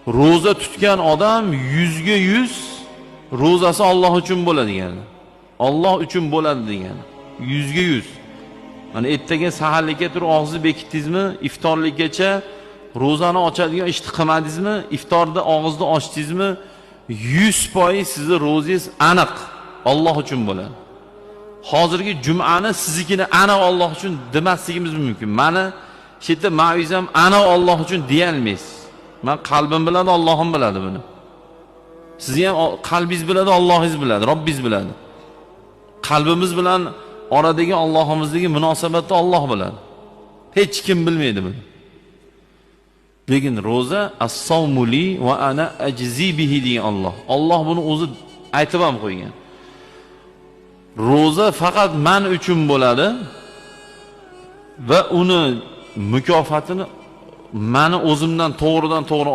roza tutgan odam 100% rozasi Alloh uchun bo'ladi degani. Alloh uchun bo'ladi degani. 100%. Mana ertaga saharlikka turib og'zni bekitdingizmi, iftorlikgacha rozani ochadigan ishni qilmadingizmi, iftorda og'izni ochdingizmi, 100% sizni rozangiz aniq Alloh uchun bo'ladi. Hozirgi jum'ani siznikini aniq Alloh uchun demasligimiz mumkin. Mani shu yerda ma'vizam aniq Alloh uchun deya olmaysiz. Men qalbim biladi, Allohim biladi buni. Sizni ham qalbingiz biladi, Allohingiz biladi, Robbingiz biladi. Qalbimiz bilan oradagi Allohimizdagi munosabatni Alloh biladi. Hech kim bilmaydi buni. Lekin roza as-sawmuli va ana ajzi bihi degan Alloh. Alloh buni o'zi aytib ham qo'ygan. Roza faqat men uchun bo'ladi va uni mukofotini meni o'zimdan to'g'ridan to'g'ri